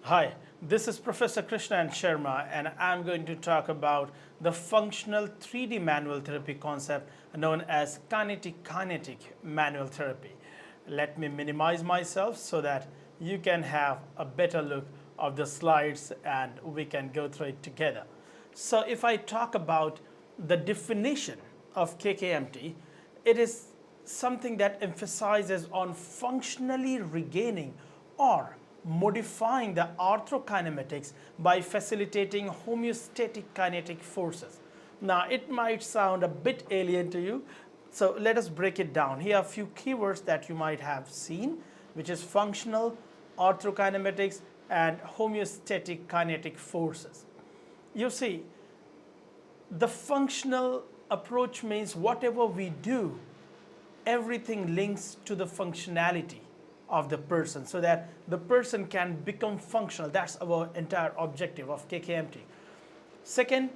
Hi, this is Professor Krishna and Sharma, and I'm going to talk about the functional 3D manual therapy concept known as kinetic manual therapy. Let me minimize myself so that you can have a better look of the slides and we can go through it together. So, if I talk about the definition of KKMT, it is something that emphasizes on functionally regaining or modifying the arthrokinematics by facilitating homeostatic kinetic forces. Now, it might sound a bit alien to you, so let us break it down. Here are a few keywords that you might have seen, which is functional, arthrokinematics, and homeostatic kinetic forces. You see, the functional approach means whatever we do, everything links to the functionality of the person so that the person can become functional. That's our entire objective of KKMT. Second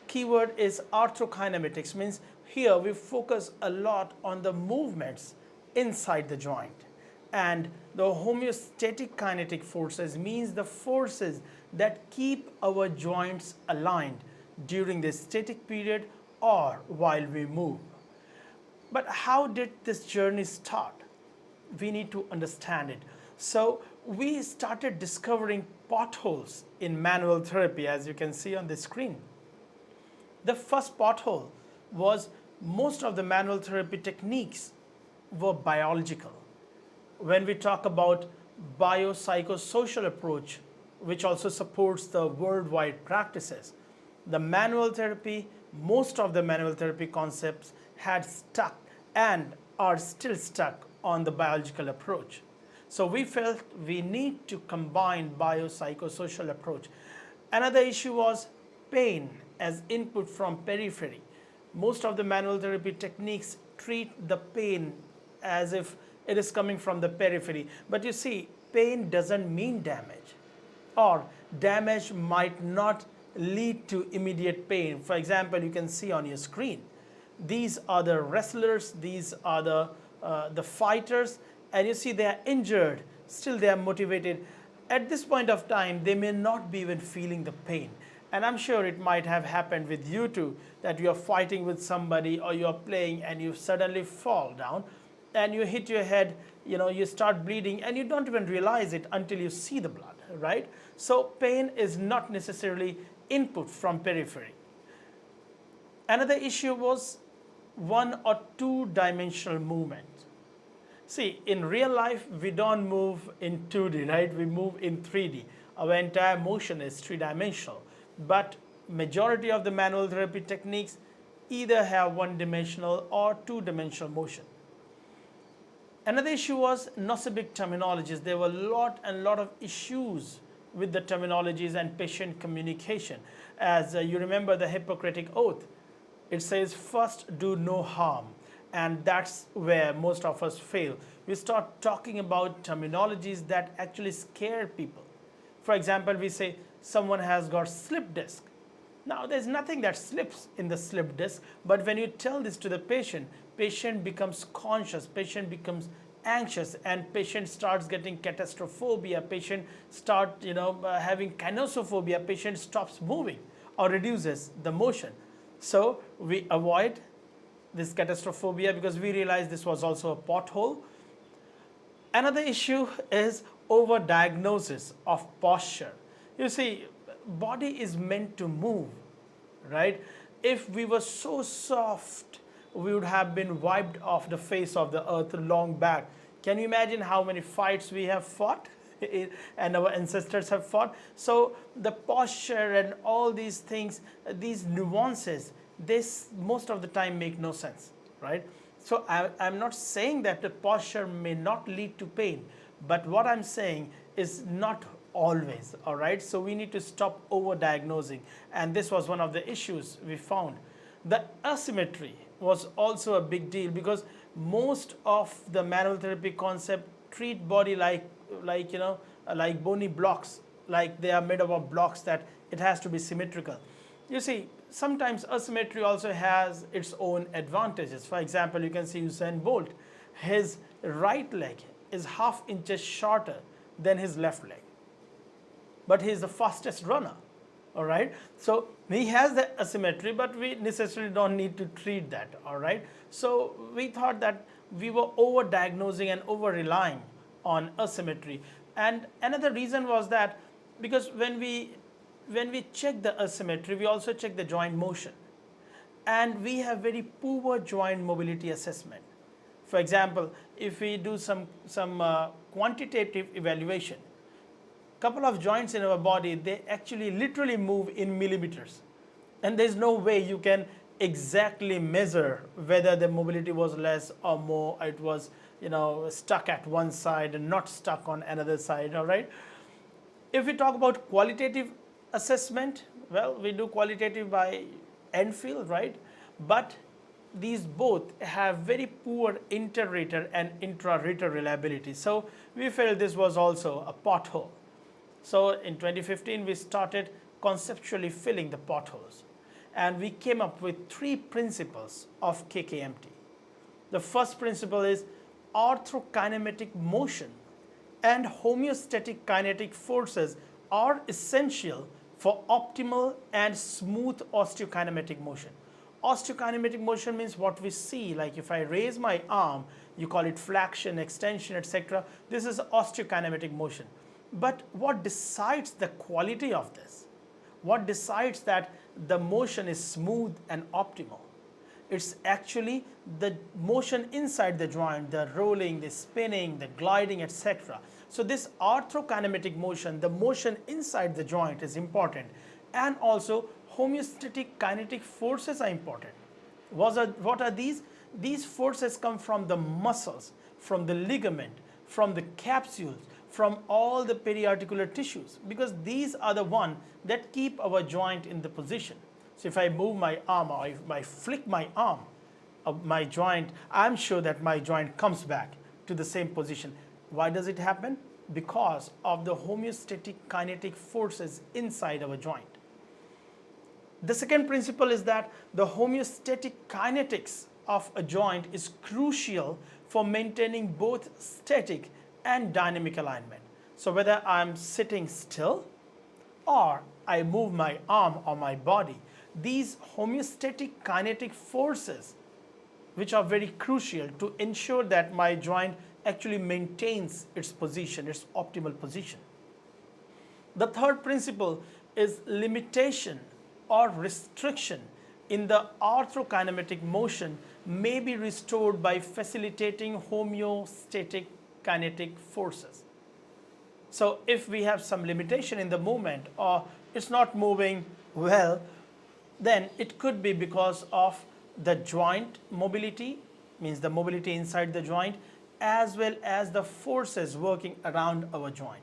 keyword is arthrokinematics, means here we focus a lot on the movements inside the joint. And the homeostatic kinetic forces means the forces that keep our joints aligned during the static period or while we move. But how did this journey start? We need to understand it. So we started discovering potholes in manual therapy, as you can see on the screen. The first pothole was most of the manual therapy techniques were biological. When we talk about biopsychosocial approach, which also supports the worldwide practices, the manual therapy, most of the manual therapy concepts had stuck and are still stuck on the biological approach. So we felt we need to combine biopsychosocial approach. Another issue was pain as input from periphery. Most of the manual therapy techniques treat the pain as if it is coming from the periphery. But you see, pain doesn't mean damage, or damage might not lead to immediate pain. For example, you can see on your screen, these are the wrestlers, these are the fighters, and you see they are injured, still they are motivated. At this point of time, they may not be even feeling the pain. And I'm sure it might have happened with you too, that you are fighting with somebody or you are playing and you suddenly fall down and you hit your head, you start bleeding and you don't even realize it until you see the blood, right? So pain is not necessarily input from periphery. Another issue was one or two dimensional movement. See, in real life, we don't move in 2D, right? We move in 3D. Our entire motion is three-dimensional. But majority of the manual therapy techniques either have one-dimensional or two-dimensional motion. Another issue was nocibic terminologies. There were a lot of issues with the terminologies and patient communication. As you remember the Hippocratic Oath, it says first do no harm, and that's where most of us fail. We start talking about terminologies that actually scare people. For example, we say someone has got slip disc. Now there's nothing that slips in the slip disc, but when you tell this to the patient becomes conscious, patient becomes anxious, and patient starts getting catastrophobia, patient start having kinosophobia, patient stops moving or reduces the motion. So we avoid this catastrophobia because we realize this was also a pothole. Another issue is overdiagnosis of posture. You see, body is meant to move, right? If we were so soft, we would have been wiped off the face of the earth long back. Can you imagine how many fights we have fought and our ancestors have fought? So the posture and all these things, these nuances, this most of the time make no sense, right? So I'm not saying that the posture may not lead to pain, but what I'm saying is not always, all right? So we need to stop over-diagnosing, and this was one of the issues we found. The asymmetry was also a big deal because most of the manual therapy concept treat body like bony blocks, like they are made up of blocks that it has to be symmetrical. You see, sometimes asymmetry also has its own advantages. For example, you can see Usain Bolt, his right leg is half inches shorter than his left leg. but he is the fastest runner. All right, so he has the asymmetry, but we necessarily don't need to treat that. All right, so we thought that we were over diagnosing and over relying on asymmetry. And another reason was that because when we check the asymmetry, we also check the joint motion, and we have very poor joint mobility assessment. For example, if we do some quantitative evaluation, couple of joints in our body, they actually literally move in millimeters, and there's no way you can exactly measure whether the mobility was less or more. It was stuck at one side and not stuck on another side. All right, if we talk about qualitative assessment, well, we do qualitative by Enfield, right? But these both have very poor inter-rater and intra-rater reliability. So we felt this was also a pothole. So in 2015, we started conceptually filling the potholes, and we came up with 3 principles of KKMT. The first principle is orthokinematic motion and homeostatic kinetic forces are essential for optimal and smooth osteokinematic motion. Osteokinematic motion means what we see, like if I raise my arm, you call it flexion, extension, etc. This is osteokinematic motion. But what decides the quality of this? What decides that the motion is smooth and optimal? It's actually the motion inside the joint, the rolling, the spinning, the gliding, etc. So this orthokinematic motion, the motion inside the joint is important, and also homeostatic kinetic forces are important. What are these? These forces come from the muscles, from the ligament, from the capsules, from all the periarticular tissues, because these are the ones that keep our joint in the position. So if I move my arm or if I flick my arm, my joint, I'm sure that my joint comes back to the same position. Why does it happen? Because of the homeostatic kinetic forces inside our joint. The second principle is that the homeostatic kinetics of a joint is crucial for maintaining both static and dynamic alignment. So whether I'm sitting still or I move my arm or my body, these homeostatic kinetic forces, which are very crucial to ensure that my joint actually maintains its position, its optimal position. The third principle is limitation or restriction in the orthokinematic motion may be restored by facilitating homeostatic kinetic forces. So if we have some limitation in the movement or it's not moving well, then it could be because of the joint mobility, means the mobility inside the joint, as well as the forces working around our joint.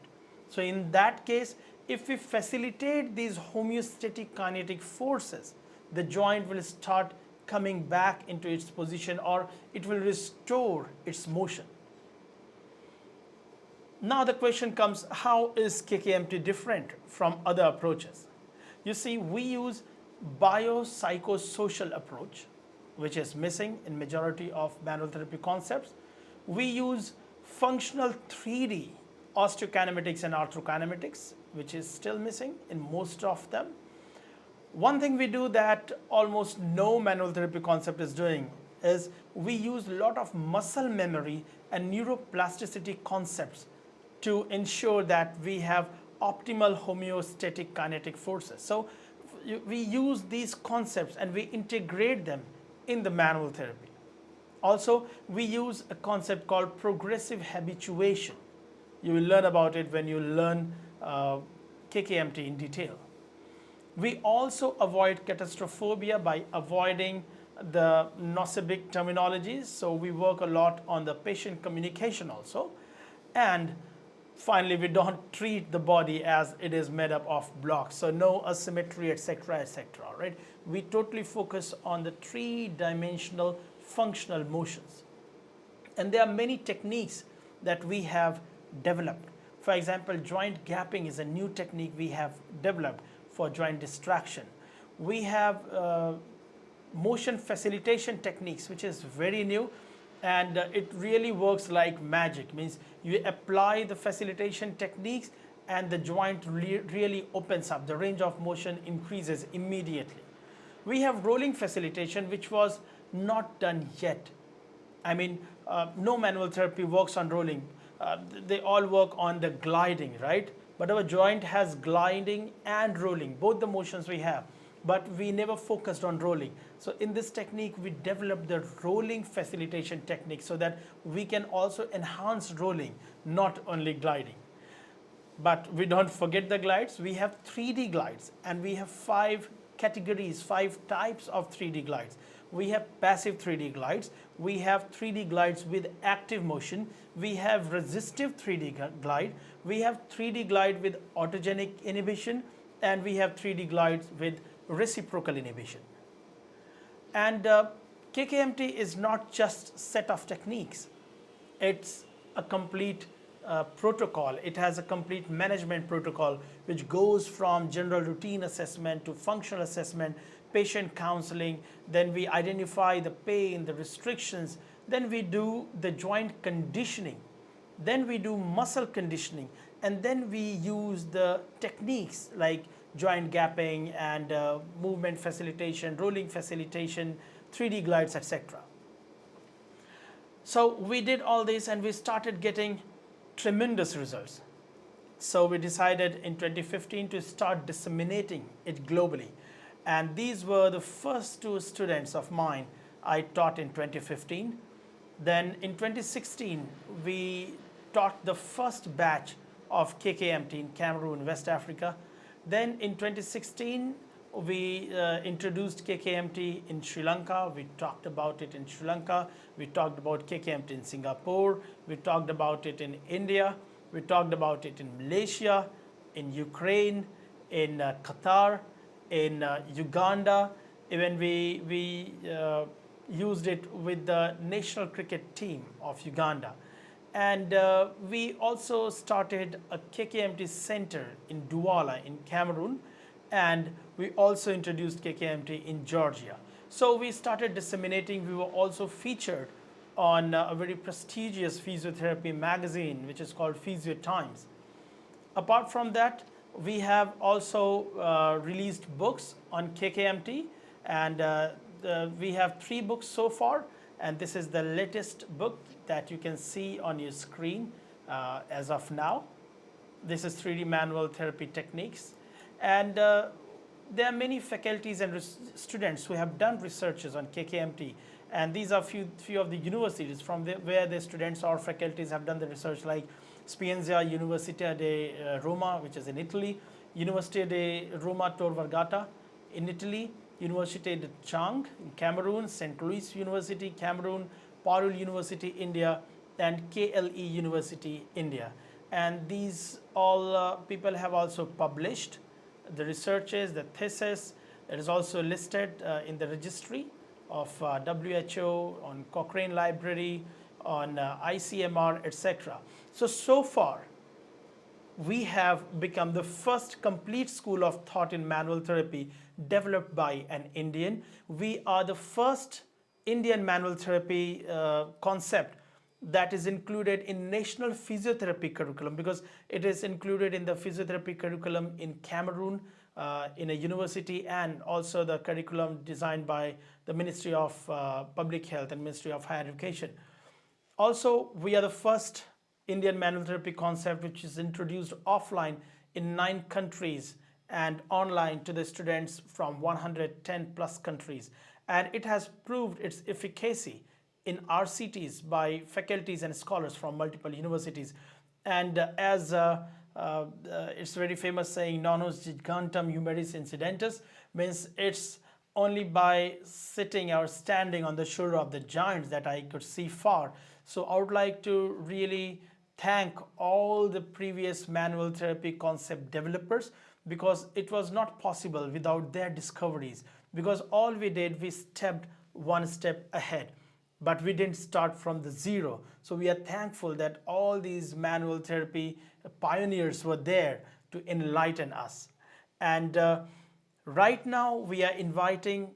So in that case, if we facilitate these homeostatic kinetic forces, the joint will start coming back into its position, or it will restore its motion. Now the question comes, how is KKMT different from other approaches? You see, we use biopsychosocial approach, which is missing in majority of manual therapy concepts. We use functional 3D osteokinematics and orthokinematics, which is still missing in most of them. One thing we do that almost no manual therapy concept is doing is we use a lot of muscle memory and neuroplasticity concepts to ensure that we have optimal homeostatic kinetic forces. So we use these concepts and we integrate them in the manual therapy. Also, we use a concept called progressive habituation. You will learn about it when you learn KKMT in detail. We also avoid catastrophobia by avoiding the nocibic terminologies. So we work a lot on the patient communication also. And finally, we don't treat the body as it is made up of blocks. So no asymmetry, etc., etc. Right? We totally focus on the 3-dimensional functional motions. And there are many techniques that we have developed. For example, joint gapping is a new technique we have developed for joint distraction. We have motion facilitation techniques, which is very new, and it really works like magic. Means you apply the facilitation techniques and the joint really opens up. The range of motion increases immediately. We have rolling facilitation, which was not done yet. I mean, no manual therapy works on rolling. They all work on the gliding, right? But our joint has gliding and rolling, both the motions we have. But we never focused on rolling. So in this technique, we developed the rolling facilitation technique so that we can also enhance rolling, not only gliding. But we don't forget the glides. We have 3D glides, and we have 5 categories, 5 types of 3D glides. We have passive 3D glides. We have 3D glides with active motion. We have resistive 3D glide. We have 3D glide with autogenic inhibition, and we have 3D glides with reciprocal inhibition. And KKMT is not just set of techniques. It's a complete protocol. It has a complete management protocol which goes from general routine assessment to functional assessment, patient counseling, then we identify the pain, the restrictions, then we do the joint conditioning, then we do muscle conditioning, and then we use the techniques like joint gapping and movement facilitation, rolling facilitation, 3D glides, etc. So we did all this and we started getting tremendous results. So we decided in 2015 to start disseminating it globally. And these were the first 2 students of mine I taught in 2015. Then in 2016, we taught the first batch of KKMT in Cameroon, West Africa. Then in 2016, we introduced KKMT in Sri Lanka. We talked about it in Sri Lanka. We talked about KKMT in Singapore. We talked about it in India. We talked about it in Malaysia, in Ukraine, in Qatar, in Uganda. Even we used it with the national cricket team of Uganda. And we also started a KKMT center in Douala in Cameroon, and we also introduced KKMT in Georgia. So we started disseminating. We were also featured on a very prestigious physiotherapy magazine, which is called Physio Times. Apart from that, we have also released books on KKMT, and we have 3 books so far, and this is the latest book that you can see on your screen as of now. This is 3D manual therapy techniques, and there are many faculties and students who have done researches on KKMT, and these are few of the universities from where the students or faculties have done the research, like Spienza Università di Roma, which is in Italy, Università di Roma Tor Vergata in Italy, Université de Chang in Cameroon, St. Louis University, Cameroon, Parul University, India, and KLE University, India. And these all people have also published the researches, the thesis. It is also listed in the registry of WHO, on Cochrane Library, on ICMR, etc. So far, we have become the first complete school of thought in manual therapy developed by an Indian. We are the first Indian manual therapy concept that is included in national physiotherapy curriculum, because it is included in the physiotherapy curriculum in Cameroon, in a university, and also the curriculum designed by the Ministry of Public Health and Ministry of Higher Education. Also, we are the first Indian manual therapy concept which is introduced offline in 9 countries and online to the students from 110 plus countries. And it has proved its efficacy in RCTs by faculties and scholars from multiple universities. And as it's very famous saying, "Nonus gigantum humeris incidentus," means it's only by sitting or standing on the shoulder of the giants that I could see far. So I would like to really thank all the previous manual therapy concept developers, because it was not possible without their discoveries, because all we did, we stepped one step ahead, but we didn't start from the zero. So we are thankful that all these manual therapy pioneers were there to enlighten us. And right now we are inviting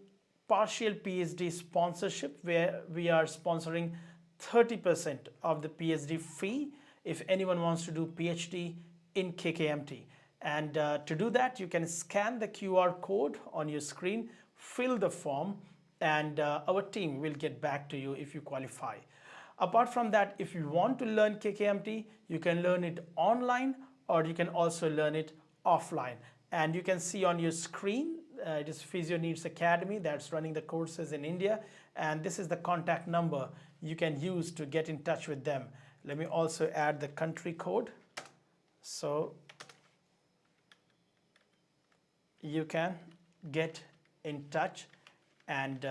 partial PhD sponsorship, where we are sponsoring 30% of the PhD fee if anyone wants to do PhD in KKMT. And to do that, you can scan the QR code on your screen, fill the form, and our team will get back to you if you qualify. Apart from that, if you want to learn KKMT, you can learn it online or you can also learn it offline. And you can see on your screen, it is Physio Needs Academy that's running the courses in India. And this is the contact number you can use to get in touch with them. Let me also add the country code. So you can get in touch and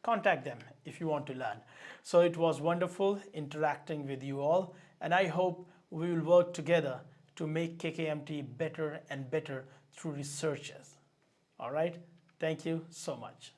contact them if you want to learn. So it was wonderful interacting with you all, and I hope we will work together to make KKMT better and better through researches. All right, thank you so much.